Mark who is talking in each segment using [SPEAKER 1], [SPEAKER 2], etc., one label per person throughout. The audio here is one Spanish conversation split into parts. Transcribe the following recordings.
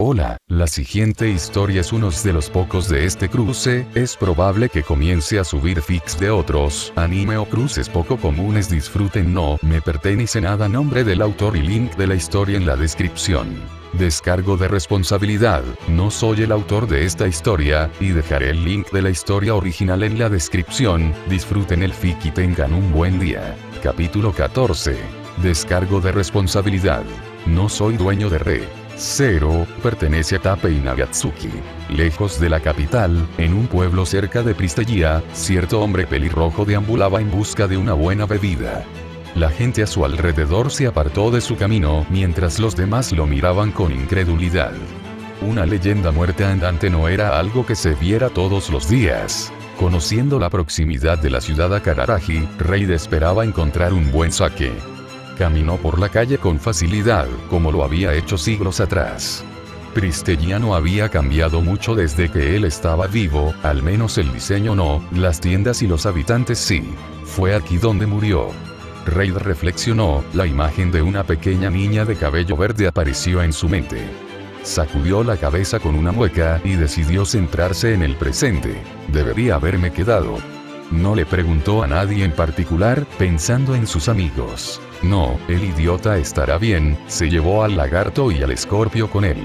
[SPEAKER 1] Hola, la siguiente historia es uno de los pocos de este cruce, es probable que comience a subir fics de otros anime o cruces poco comunes. Disfruten, no me pertenece nada. Nombre del autor y link de la historia en la descripción. Descargo de responsabilidad, no soy el autor de esta historia, y dejaré el link de la historia original en la descripción. Disfruten el fic y tengan un buen día. Capítulo 14. Descargo de responsabilidad. No soy dueño de Re. Zero, pertenece a Tapei Nagatsuki. Lejos de la capital, en un pueblo cerca de Pristegia, cierto hombre pelirrojo deambulaba en busca de una buena bebida. La gente a su alrededor se apartó de su camino mientras los demás lo miraban con incredulidad. Una leyenda muerta andante no era algo que se viera todos los días. Conociendo la proximidad de la ciudad a Kararagi, Reid esperaba encontrar un buen sake. Caminó por la calle con facilidad, como lo había hecho siglos atrás. Pristegia no había cambiado mucho desde que él estaba vivo, al menos el diseño no, las tiendas y los habitantes sí. Fue aquí donde murió. Reid reflexionó, la imagen de una pequeña niña de cabello verde apareció en su mente. Sacudió la cabeza con una mueca y decidió centrarse en el presente. Debería haberme quedado. No le preguntó a nadie en particular, pensando en sus amigos. No, el idiota estará bien, se llevó al lagarto y al escorpio con él.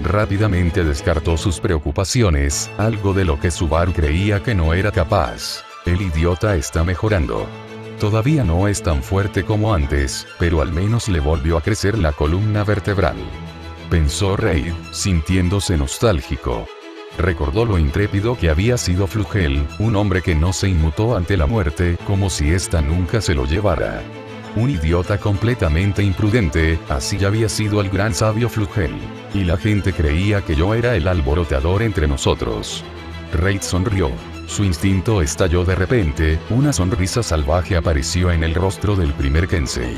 [SPEAKER 1] Rápidamente descartó sus preocupaciones, algo de lo que Subaru creía que no era capaz. El idiota está mejorando. Todavía no es tan fuerte como antes, pero al menos le volvió a crecer la columna vertebral. Pensó Reid, sintiéndose nostálgico. Recordó lo intrépido que había sido Flugel, un hombre que no se inmutó ante la muerte, como si ésta nunca se lo llevara. Un idiota completamente imprudente, así había sido el gran sabio Flugel. Y la gente creía que yo era el alborotador entre nosotros. Reid sonrió. Su instinto estalló de repente, una sonrisa salvaje apareció en el rostro del primer Kensei.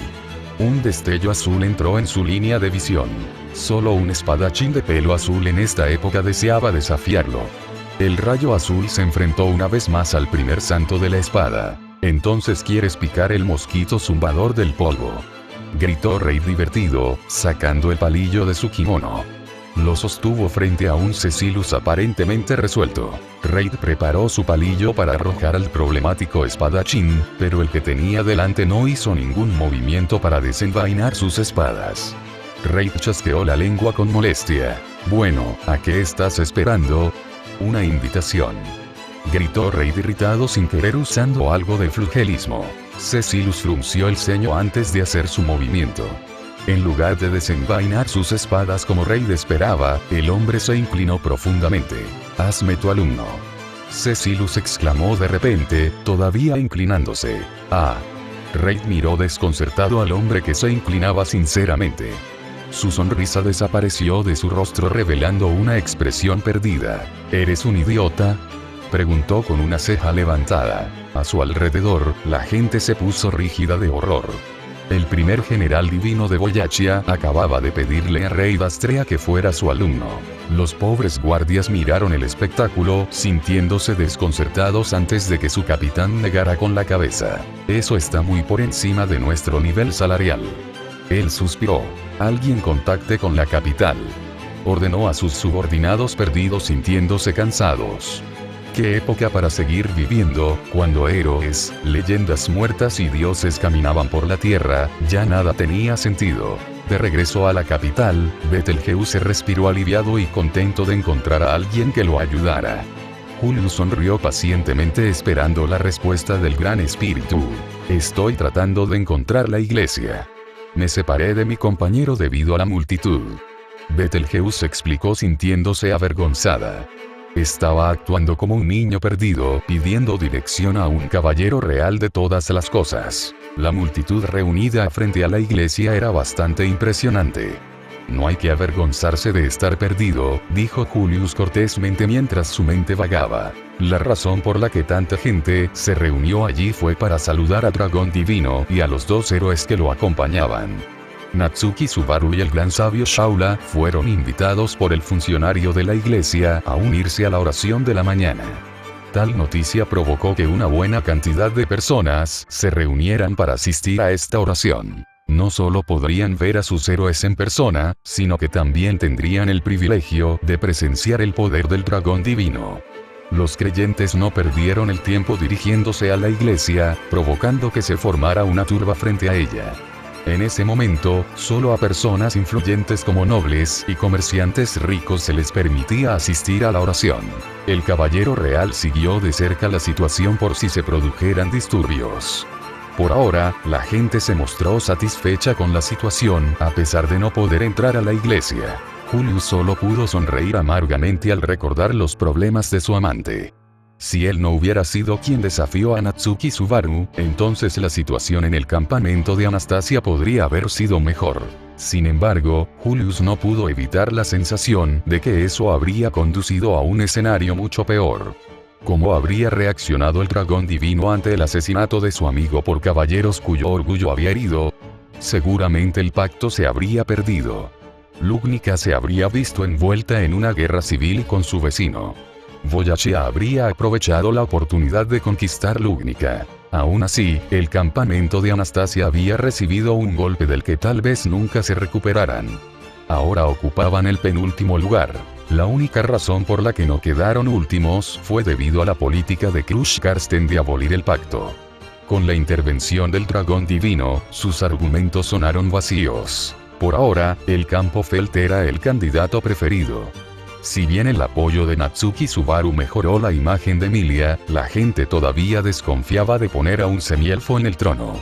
[SPEAKER 1] Un destello azul entró en su línea de visión. Solo un espadachín de pelo azul en esta época deseaba desafiarlo. El rayo azul se enfrentó una vez más al primer santo de la espada. ¿Entonces quieres picar el mosquito zumbador del polvo?, gritó Reid divertido, sacando el palillo de su kimono. Lo sostuvo frente a un Cecilus aparentemente resuelto. Reid preparó su palillo para arrojar al problemático espadachín, pero el que tenía delante no hizo ningún movimiento para desenvainar sus espadas. Reid chasqueó la lengua con molestia. Bueno, ¿a qué estás esperando? Una invitación, gritó Reid irritado sin querer usando algo de flugelismo. Cecilus frunció el ceño antes de hacer su movimiento. En lugar de desenvainar sus espadas como Reid esperaba, el hombre se inclinó profundamente. «Hazme tu alumno», Cecilus exclamó de repente, todavía inclinándose. «Ah». Reid miró desconcertado al hombre que se inclinaba sinceramente. Su sonrisa desapareció de su rostro revelando una expresión perdida. «¿Eres un idiota?», preguntó con una ceja levantada. A su alrededor, la gente se puso rígida de horror. El primer general divino de Boyachia acababa de pedirle a Reid Astrea que fuera su alumno. Los pobres guardias miraron el espectáculo, sintiéndose desconcertados antes de que su capitán negara con la cabeza. «Eso está muy por encima de nuestro nivel salarial». Él suspiró. «Alguien contacte con la capital», ordenó a sus subordinados perdidos sintiéndose cansados. Qué época para seguir viviendo, cuando héroes, leyendas muertas y dioses caminaban por la tierra, ya nada tenía sentido. De regreso a la capital, Betelgeuse respiró aliviado y contento de encontrar a alguien que lo ayudara. Julius sonrió pacientemente esperando la respuesta del gran espíritu. «Estoy tratando de encontrar la iglesia. Me separé de mi compañero debido a la multitud», Betelgeuse explicó sintiéndose avergonzada. Estaba actuando como un niño perdido, pidiendo dirección a un caballero real de todas las cosas. La multitud reunida frente a la iglesia era bastante impresionante. «No hay que avergonzarse de estar perdido», dijo Julius cortésmente mientras su mente vagaba. La razón por la que tanta gente se reunió allí fue para saludar al dragón divino y a los dos héroes que lo acompañaban. Natsuki Subaru y el gran sabio Shaula fueron invitados por el funcionario de la iglesia a unirse a la oración de la mañana. Tal noticia provocó que una buena cantidad de personas se reunieran para asistir a esta oración. No solo podrían ver a sus héroes en persona, sino que también tendrían el privilegio de presenciar el poder del dragón divino. Los creyentes no perdieron el tiempo dirigiéndose a la iglesia, provocando que se formara una turba frente a ella. En ese momento, solo a personas influyentes como nobles y comerciantes ricos se les permitía asistir a la oración. El caballero real siguió de cerca la situación por si se produjeran disturbios. Por ahora, la gente se mostró satisfecha con la situación, a pesar de no poder entrar a la iglesia. Julius solo pudo sonreír amargamente al recordar los problemas de su amante. Si él no hubiera sido quien desafió a Natsuki Subaru, entonces la situación en el campamento de Anastasia podría haber sido mejor. Sin embargo, Julius no pudo evitar la sensación de que eso habría conducido a un escenario mucho peor. ¿Cómo habría reaccionado el dragón divino ante el asesinato de su amigo por caballeros cuyo orgullo había herido? Seguramente el pacto se habría perdido. Lugnica se habría visto envuelta en una guerra civil con su vecino. Boyachia habría aprovechado la oportunidad de conquistar Lugnica. Aún así, el campamento de Anastasia había recibido un golpe del que tal vez nunca se recuperaran. Ahora ocupaban el penúltimo lugar. La única razón por la que no quedaron últimos fue debido a la política de Krush Karsten de abolir el pacto. Con la intervención del dragón divino, sus argumentos sonaron vacíos. Por ahora, el campo Felt era el candidato preferido. Si bien el apoyo de Natsuki Subaru mejoró la imagen de Emilia, la gente todavía desconfiaba de poner a un semielfo en el trono.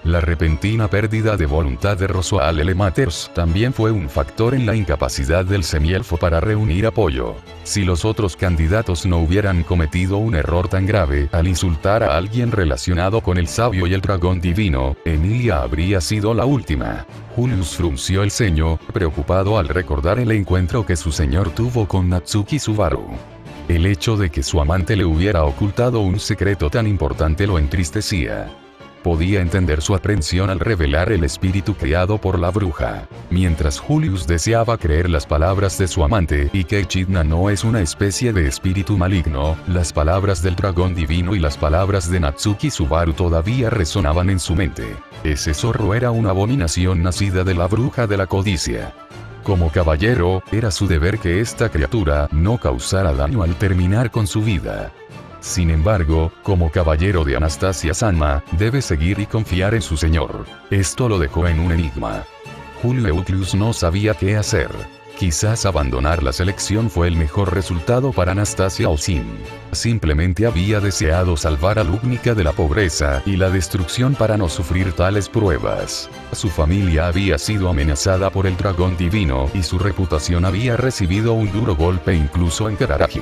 [SPEAKER 1] La repentina pérdida de voluntad de Rosoal L. Matters también fue un factor en la incapacidad del semielfo para reunir apoyo. Si los otros candidatos no hubieran cometido un error tan grave al insultar a alguien relacionado con el sabio y el dragón divino, Emilia habría sido la última. Julius frunció el ceño, preocupado al recordar el encuentro que su señor tuvo con Natsuki Subaru. El hecho de que su amante le hubiera ocultado un secreto tan importante lo entristecía. Podía entender su aprensión al revelar el espíritu creado por la bruja. Mientras Julius deseaba creer las palabras de su amante y que Echidna no es una especie de espíritu maligno, las palabras del dragón divino y las palabras de Natsuki Subaru todavía resonaban en su mente. Ese zorro era una abominación nacida de la bruja de la codicia. Como caballero, era su deber que esta criatura no causara daño al terminar con su vida. Sin embargo, como caballero de Anastasia Sanma, debe seguir y confiar en su señor. Esto lo dejó en un enigma. Julio Euclius no sabía qué hacer. Quizás abandonar la selección fue el mejor resultado para Anastasia o simplemente había deseado salvar a Lugnica de la pobreza y la destrucción para no sufrir tales pruebas. Su familia había sido amenazada por el dragón divino y su reputación había recibido un duro golpe incluso en Kararagi.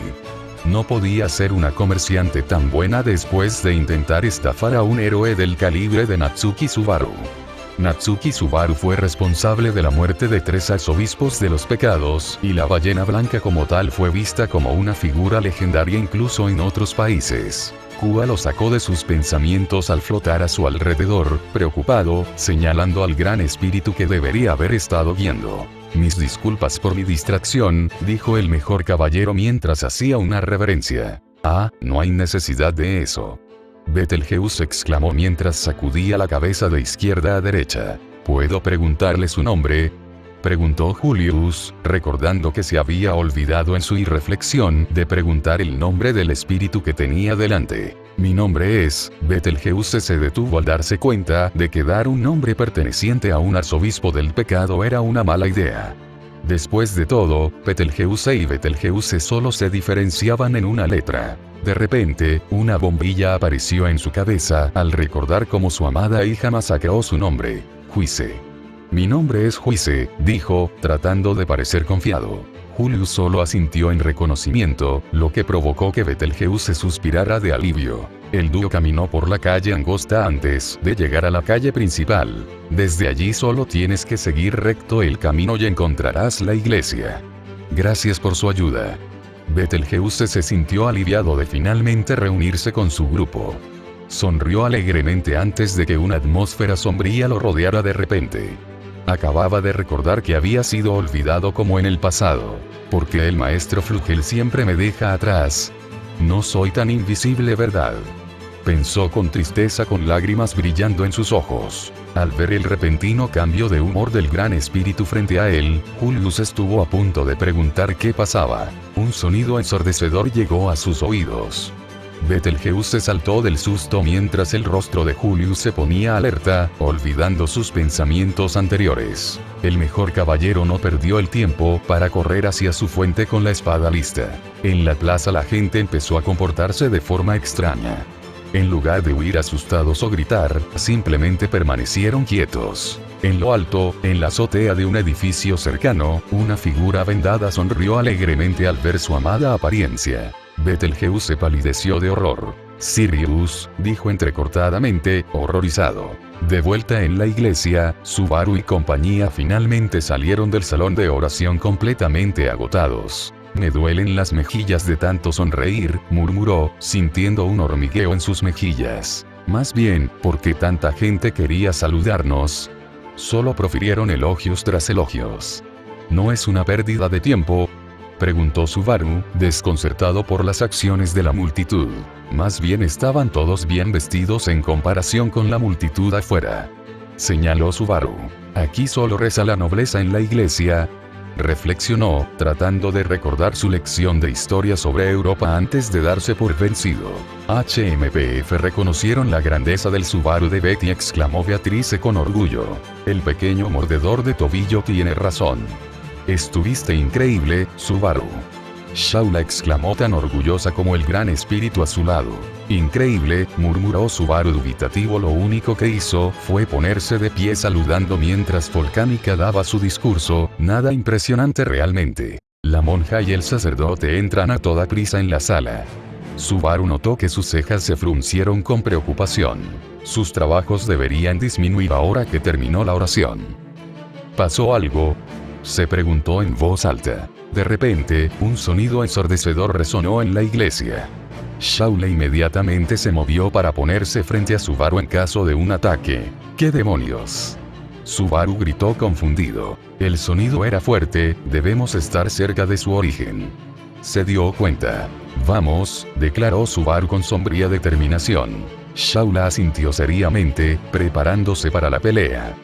[SPEAKER 1] No podía ser una comerciante tan buena después de intentar estafar a un héroe del calibre de Natsuki Subaru. Natsuki Subaru fue responsable de la muerte de 3 arzobispos de los pecados, y la ballena blanca como tal fue vista como una figura legendaria incluso en otros países. Kua lo sacó de sus pensamientos al flotar a su alrededor, preocupado, señalando al gran espíritu que debería haber estado guiando. Mis disculpas por mi distracción, dijo el mejor caballero mientras hacía una reverencia. Ah, no hay necesidad de eso. Betelgeuse exclamó mientras sacudía la cabeza de izquierda a derecha. ¿Puedo preguntarle su nombre?, preguntó Julius, recordando que se había olvidado en su irreflexión de preguntar el nombre del espíritu que tenía delante. Mi nombre es... Betelgeuse se detuvo al darse cuenta de que dar un nombre perteneciente a un arzobispo del pecado era una mala idea. Después de todo, Betelgeuse y Betelgeuse solo se diferenciaban en una letra. De repente, una bombilla apareció en su cabeza al recordar cómo su amada hija masacró su nombre. Juice. Mi nombre es Juice, dijo, tratando de parecer confiado. Julius solo asintió en reconocimiento, lo que provocó que Betelgeuse suspirara de alivio. El dúo caminó por la calle angosta antes de llegar a la calle principal. Desde allí solo tienes que seguir recto el camino y encontrarás la iglesia. Gracias por su ayuda. Betelgeuse se sintió aliviado de finalmente reunirse con su grupo. Sonrió alegremente antes de que una atmósfera sombría lo rodeara de repente. Acababa de recordar que había sido olvidado como en el pasado. ¿Por qué el maestro Flugel siempre me deja atrás? No soy tan invisible, ¿verdad? pensó con tristeza con lágrimas brillando en sus ojos. Al ver el repentino cambio de humor del gran espíritu frente a él, Julius estuvo a punto de preguntar qué pasaba. Un sonido ensordecedor llegó a sus oídos. Betelgeuse se saltó del susto mientras el rostro de Julius se ponía alerta, olvidando sus pensamientos anteriores. El mejor caballero no perdió el tiempo para correr hacia su fuente con la espada lista. En la plaza la gente empezó a comportarse de forma extraña. En lugar de huir asustados o gritar, simplemente permanecieron quietos. En lo alto, en la azotea de un edificio cercano, una figura vendada sonrió alegremente al ver su amada apariencia. Betelgeuse palideció de horror. Sirius, dijo entrecortadamente, horrorizado. De vuelta en la iglesia, Subaru y compañía finalmente salieron del salón de oración completamente agotados. Me duelen las mejillas de tanto sonreír, murmuró, sintiendo un hormigueo en sus mejillas. Más bien, ¿por qué tanta gente quería saludarnos? Solo profirieron elogios tras elogios. ¿No es una pérdida de tiempo?, preguntó Subaru, desconcertado por las acciones de la multitud. Más bien estaban todos bien vestidos en comparación con la multitud afuera. Señaló Subaru. Aquí solo reza la nobleza en la iglesia. Reflexionó, tratando de recordar su lección de historia sobre Europa antes de darse por vencido. HMPF reconocieron la grandeza del Subaru de Betty, exclamó Beatrice con orgullo. El pequeño mordedor de tobillo tiene razón. Estuviste increíble, Subaru. Shaula exclamó tan orgullosa como el gran espíritu a su lado. Increíble, murmuró Subaru dubitativo. Lo único que hizo fue ponerse de pie saludando mientras Volcánica daba su discurso, nada impresionante realmente. La monja y el sacerdote entran a toda prisa en la sala. Subaru notó que sus cejas se fruncieron con preocupación. Sus trabajos deberían disminuir ahora que terminó la oración. ¿Pasó algo?, se preguntó en voz alta. De repente, un sonido ensordecedor resonó en la iglesia. Shaula inmediatamente se movió para ponerse frente a Subaru en caso de un ataque. ¿Qué demonios?, Subaru gritó confundido. El sonido era fuerte, debemos estar cerca de su origen. Se dio cuenta. Vamos, declaró Subaru con sombría determinación. Shaula asintió seriamente, preparándose para la pelea.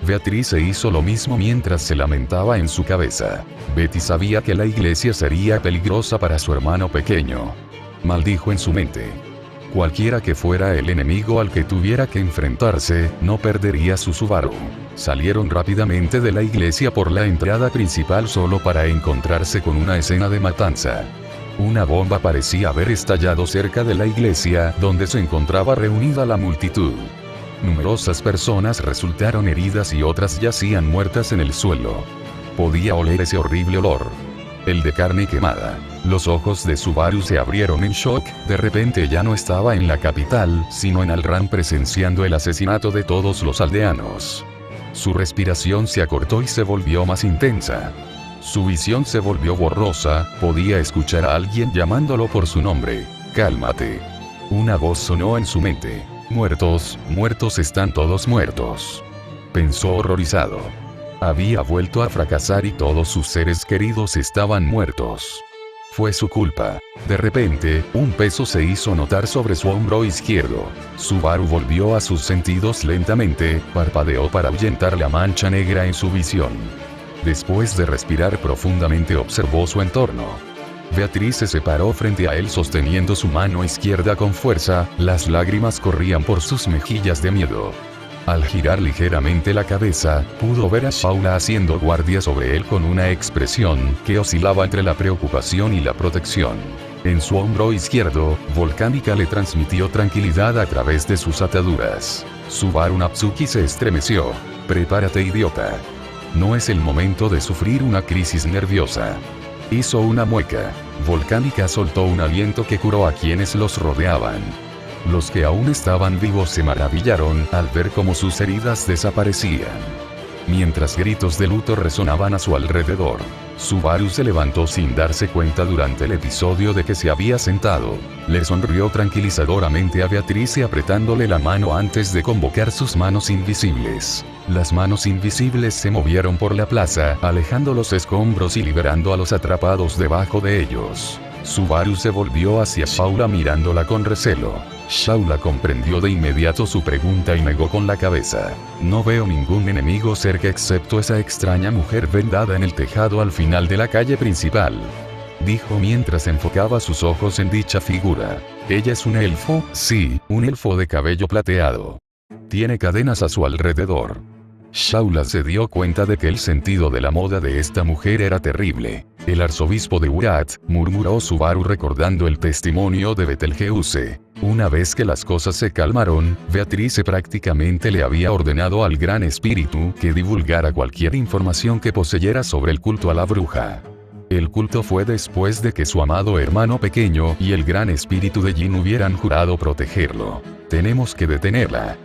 [SPEAKER 1] Beatrice hizo lo mismo mientras se lamentaba en su cabeza. Betty sabía que la iglesia sería peligrosa para su hermano pequeño. Maldijo en su mente. Cualquiera que fuera el enemigo al que tuviera que enfrentarse, no perdería su Subaru. Salieron rápidamente de la iglesia por la entrada principal solo para encontrarse con una escena de matanza. Una bomba parecía haber estallado cerca de la iglesia donde se encontraba reunida la multitud. Numerosas personas resultaron heridas y otras yacían muertas en el suelo. Podía oler ese horrible olor. El de carne quemada. Los ojos de Subaru se abrieron en shock, de repente ya no estaba en la capital, sino en Alran presenciando el asesinato de todos los aldeanos. Su respiración se acortó y se volvió más intensa. Su visión se volvió borrosa, podía escuchar a alguien llamándolo por su nombre. Cálmate. Una voz sonó en su mente. Muertos, muertos, están todos muertos. Pensó horrorizado. Había vuelto a fracasar y todos sus seres queridos estaban muertos. Fue su culpa. De repente, un peso se hizo notar sobre su hombro izquierdo. Subaru volvió a sus sentidos lentamente, parpadeó para ahuyentar la mancha negra en su visión. Después de respirar profundamente observó su entorno. Beatrice se paró frente a él sosteniendo su mano izquierda con fuerza, las lágrimas corrían por sus mejillas de miedo. Al girar ligeramente la cabeza, pudo ver a Shaula haciendo guardia sobre él con una expresión que oscilaba entre la preocupación y la protección. En su hombro izquierdo, Volcánica le transmitió tranquilidad a través de sus ataduras. Subaru Natsuki se estremeció. Prepárate, idiota. No es el momento de sufrir una crisis nerviosa. Hizo una mueca. Volcánica soltó un aliento que curó a quienes los rodeaban. Los que aún estaban vivos se maravillaron al ver cómo sus heridas desaparecían. Mientras gritos de luto resonaban a su alrededor, Subaru se levantó sin darse cuenta durante el episodio de que se había sentado. Le sonrió tranquilizadoramente a Beatrice apretándole la mano antes de convocar sus manos invisibles. Las manos invisibles se movieron por la plaza, alejando los escombros y liberando a los atrapados debajo de ellos. Subaru se volvió hacia Shaula mirándola con recelo. Shaula comprendió de inmediato su pregunta y negó con la cabeza. No veo ningún enemigo cerca excepto esa extraña mujer vendada en el tejado al final de la calle principal, dijo mientras enfocaba sus ojos en dicha figura. ¿Ella es un elfo? Sí, un elfo de cabello plateado. Tiene cadenas a su alrededor. Shaula se dio cuenta de que el sentido de la moda de esta mujer era terrible. El arzobispo de Urat, murmuró Subaru recordando el testimonio de Betelgeuse. Una vez que las cosas se calmaron, Beatrice prácticamente le había ordenado al Gran Espíritu que divulgara cualquier información que poseyera sobre el culto a la bruja. El culto fue después de que su amado hermano pequeño y el Gran Espíritu de Jin hubieran jurado protegerlo. Tenemos que detenerla.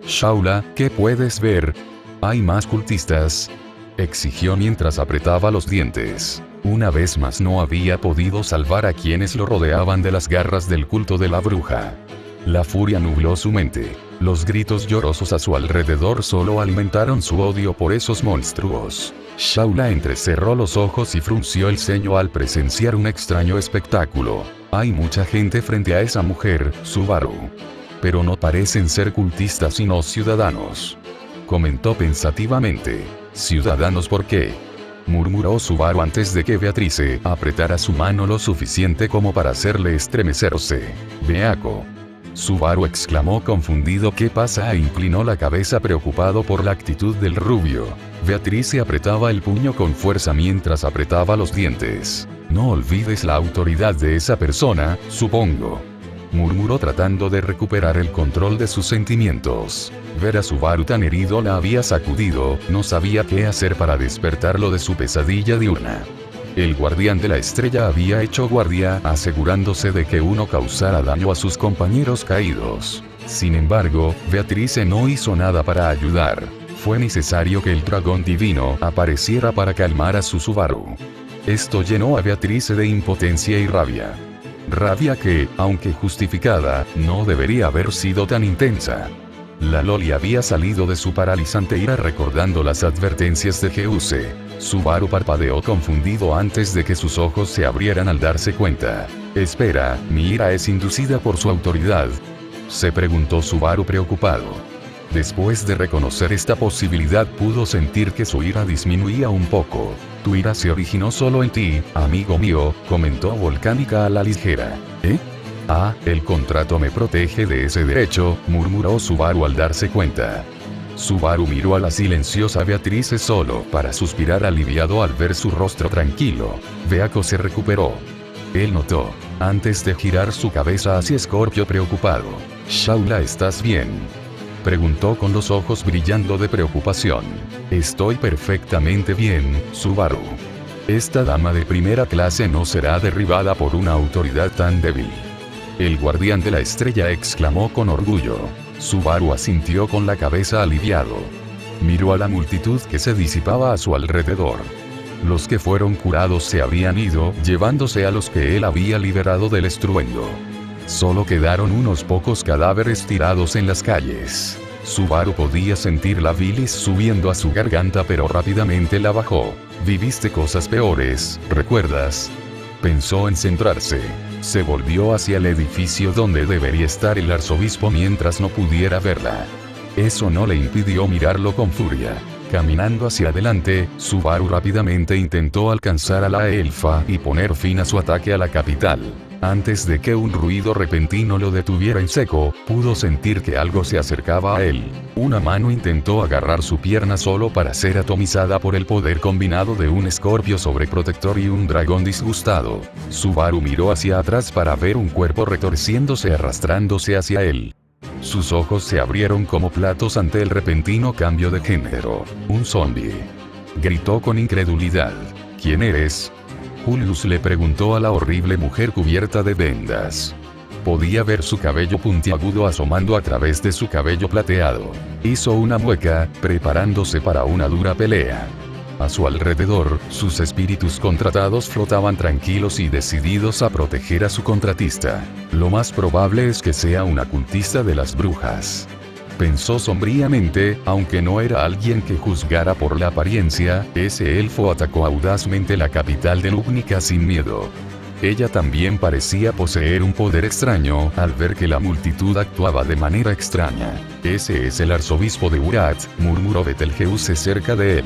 [SPEAKER 1] Shaula, ¿qué puedes ver? ¿Hay más cultistas?, exigió mientras apretaba los dientes. Una vez más no había podido salvar a quienes lo rodeaban de las garras del culto de la bruja. La furia nubló su mente. Los gritos llorosos a su alrededor solo alimentaron su odio por esos monstruos. Shaula entrecerró los ojos y frunció el ceño al presenciar un extraño espectáculo. Hay mucha gente frente a esa mujer, Subaru. Pero no parecen ser cultistas sino ciudadanos, comentó pensativamente. ¿Ciudadanos por qué?, murmuró Subaru antes de que Beatrice apretara su mano lo suficiente como para hacerle estremecerse. Beaco. Subaru exclamó confundido. ¿Qué pasa? E inclinó la cabeza preocupado por la actitud del rubio. Beatrice apretaba el puño con fuerza mientras apretaba los dientes. No olvides la autoridad de esa persona, supongo, murmuró tratando de recuperar el control de sus sentimientos. Ver a Subaru tan herido la había sacudido, no sabía qué hacer para despertarlo de su pesadilla diurna. El guardián de la estrella había hecho guardia, asegurándose de que uno causara daño a sus compañeros caídos. Sin embargo, Beatrice no hizo nada para ayudar. Fue necesario que el dragón divino apareciera para calmar a su Subaru. Esto llenó a Beatrice de impotencia y rabia. Rabia que, aunque justificada, no debería haber sido tan intensa. La Loli había salido de su paralizante ira recordando las advertencias de Geuse. Subaru parpadeó confundido antes de que sus ojos se abrieran al darse cuenta. Espera, ¿mi ira es inducida por su autoridad?, se preguntó Subaru preocupado. Después de reconocer esta posibilidad pudo sentir que su ira disminuía un poco. Tu ira se originó solo en ti, amigo mío, comentó Volcánica a la ligera. ¿Eh? Ah, el contrato me protege de ese derecho, murmuró Subaru al darse cuenta. Subaru miró a la silenciosa Beatrice solo para suspirar aliviado al ver su rostro tranquilo. Beaco se recuperó. Él notó, antes de girar su cabeza hacia Scorpio preocupado. Shaula, ¿estás bien?, preguntó con los ojos brillando de preocupación. Estoy perfectamente bien, Subaru. Esta dama de primera clase no será derribada por una autoridad tan débil. El guardián de la estrella exclamó con orgullo. Subaru asintió con la cabeza aliviado. Miró a la multitud que se disipaba a su alrededor. Los que fueron curados se habían ido, llevándose a los que él había liberado del estruendo. Solo quedaron unos pocos cadáveres tirados en las calles. Subaru podía sentir la bilis subiendo a su garganta pero rápidamente la bajó. Viviste cosas peores, ¿recuerdas?, pensó en centrarse. Se volvió hacia el edificio donde debería estar el arzobispo mientras no pudiera verla. Eso no le impidió mirarlo con furia. Caminando hacia adelante, Subaru rápidamente intentó alcanzar a la elfa y poner fin a su ataque a la capital. Antes de que un ruido repentino lo detuviera en seco, pudo sentir que algo se acercaba a él. Una mano intentó agarrar su pierna solo para ser atomizada por el poder combinado de un escorpio sobreprotector y un dragón disgustado. Subaru miró hacia atrás para ver un cuerpo retorciéndose arrastrándose hacia él. Sus ojos se abrieron como platos ante el repentino cambio de género. Un zombie. Gritó con incredulidad. ¿Quién eres?, Julius le preguntó a la horrible mujer cubierta de vendas. Podía ver su cabello puntiagudo asomando a través de su cabello plateado. Hizo una mueca, preparándose para una dura pelea. A su alrededor, sus espíritus contratados flotaban tranquilos y decididos a proteger a su contratista. Lo más probable es que sea una cultista de las brujas, pensó sombríamente. Aunque no era alguien que juzgara por la apariencia, ese elfo atacó audazmente la capital de Lúbnica sin miedo. Ella también parecía poseer un poder extraño, al ver que la multitud actuaba de manera extraña. «Ese es el arzobispo de Urat», murmuró Betelgeuse cerca de él.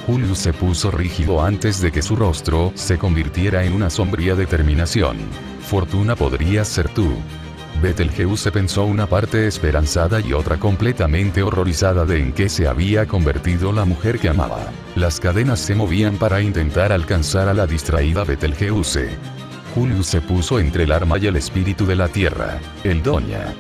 [SPEAKER 1] Julius se puso rígido antes de que su rostro se convirtiera en una sombría determinación. «Fortuna podría ser tú». Betelgeuse pensó una parte esperanzada y otra completamente horrorizada de en qué se había convertido la mujer que amaba. Las cadenas se movían para intentar alcanzar a la distraída Betelgeuse. Julius se puso entre el arma y el espíritu de la tierra. El Doña.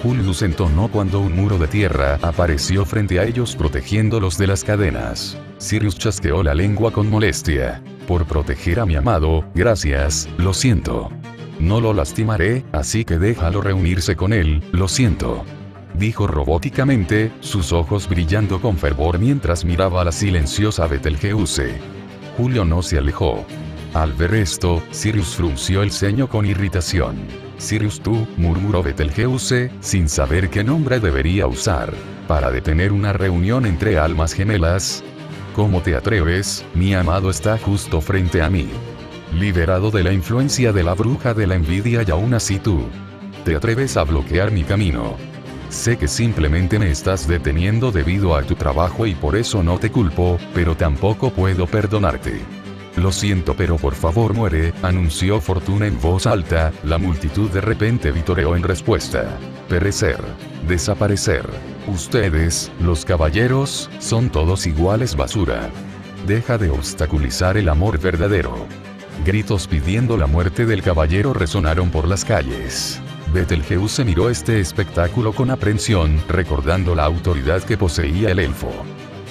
[SPEAKER 1] Julius entonó cuando un muro de tierra apareció frente a ellos protegiéndolos de las cadenas. Sirius chasqueó la lengua con molestia. «Por proteger a mi amado, gracias, lo siento. No lo lastimaré, así que déjalo reunirse con él, lo siento», dijo robóticamente, sus ojos brillando con fervor mientras miraba a la silenciosa Betelgeuse. Julio no se alejó. Al ver esto, Sirius frunció el ceño con irritación. «Sirius, tú», murmuró Betelgeuse, sin saber qué nombre debería usar. «¿Para detener una reunión entre almas gemelas? ¿Cómo te atreves? Mi amado está justo frente a mí. Liberado de la influencia de la bruja de la envidia y aún así tú te atreves a bloquear mi camino. Sé que simplemente me estás deteniendo debido a tu trabajo y por eso no te culpo, pero tampoco puedo perdonarte. Lo siento, pero por favor muere», anunció Fortuna en voz alta. La multitud de repente vitoreó en respuesta. «Perecer. Desaparecer. Ustedes, los caballeros, son todos iguales basura. Deja de obstaculizar el amor verdadero». Gritos pidiendo la muerte del caballero resonaron por las calles. Betelgeuse miró este espectáculo con aprensión, recordando la autoridad que poseía el elfo.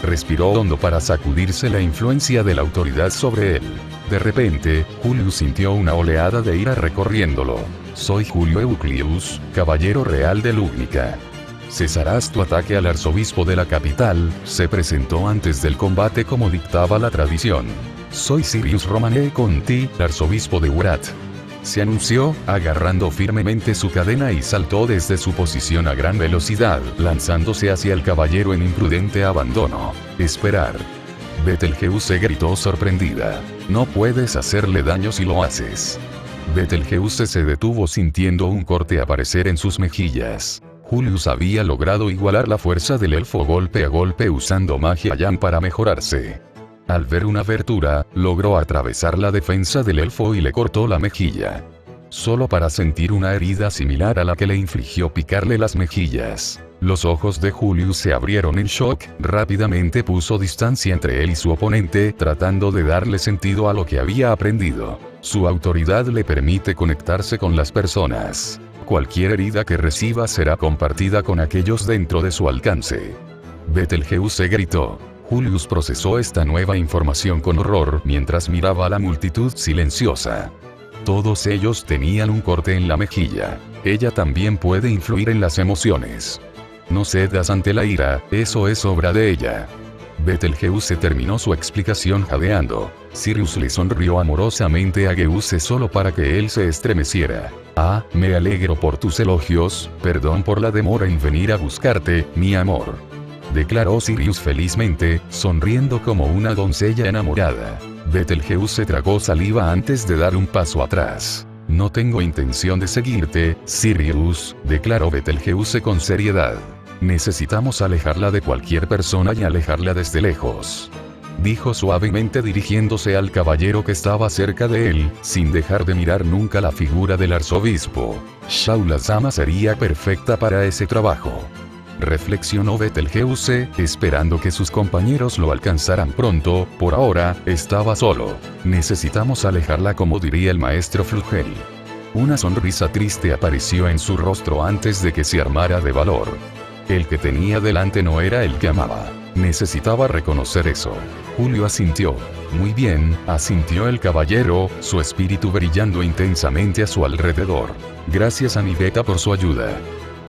[SPEAKER 1] Respiró hondo para sacudirse la influencia de la autoridad sobre él. De repente, Julius sintió una oleada de ira recorriéndolo. «Soy Julio Euclius, caballero real de Lugnica. Cesarás tu ataque al arzobispo de la capital», se presentó antes del combate como dictaba la tradición. «Soy Sirius Romané Conti, arzobispo de Urat», se anunció, agarrando firmemente su cadena y saltó desde su posición a gran velocidad, lanzándose hacia el caballero en imprudente abandono. «Esperar». Betelgeuse gritó sorprendida. «No puedes hacerle daño si lo haces». Betelgeuse se detuvo sintiendo un corte aparecer en sus mejillas. Julius había logrado igualar la fuerza del elfo golpe a golpe usando magia Yan para mejorarse. Al ver una abertura, logró atravesar la defensa del elfo y le cortó la mejilla. Solo para sentir una herida similar a la que le infligió picarle las mejillas. Los ojos de Julius se abrieron en shock, rápidamente puso distancia entre él y su oponente, tratando de darle sentido a lo que había aprendido. Su autoridad le permite conectarse con las personas. Cualquier herida que reciba será compartida con aquellos dentro de su alcance. Betelgeuse gritó. Julius procesó esta nueva información con horror mientras miraba a la multitud silenciosa. Todos ellos tenían un corte en la mejilla. Ella también puede influir en las emociones. No cedas ante la ira, eso es obra de ella. Betelgeuse terminó su explicación jadeando. Sirius le sonrió amorosamente a Geuse solo para que él se estremeciera. «Ah, me alegro por tus elogios, perdón por la demora en venir a buscarte, mi amor», declaró Sirius felizmente, sonriendo como una doncella enamorada. Betelgeuse tragó saliva antes de dar un paso atrás. «No tengo intención de seguirte, Sirius», declaró Betelgeuse con seriedad. «Necesitamos alejarla de cualquier persona y alejarla desde lejos», dijo suavemente dirigiéndose al caballero que estaba cerca de él, sin dejar de mirar nunca la figura del arzobispo. «Shaula-sama sería perfecta para ese trabajo», reflexionó Betelgeuse, esperando que sus compañeros lo alcanzaran pronto. Por ahora, estaba solo. «Necesitamos alejarla, como diría el maestro Flugel». Una sonrisa triste apareció en su rostro antes de que se armara de valor. El que tenía delante no era el que amaba. Necesitaba reconocer eso. Julio asintió. «Muy bien», asintió el caballero, su espíritu brillando intensamente a su alrededor. «Gracias a Nibeta por su ayuda».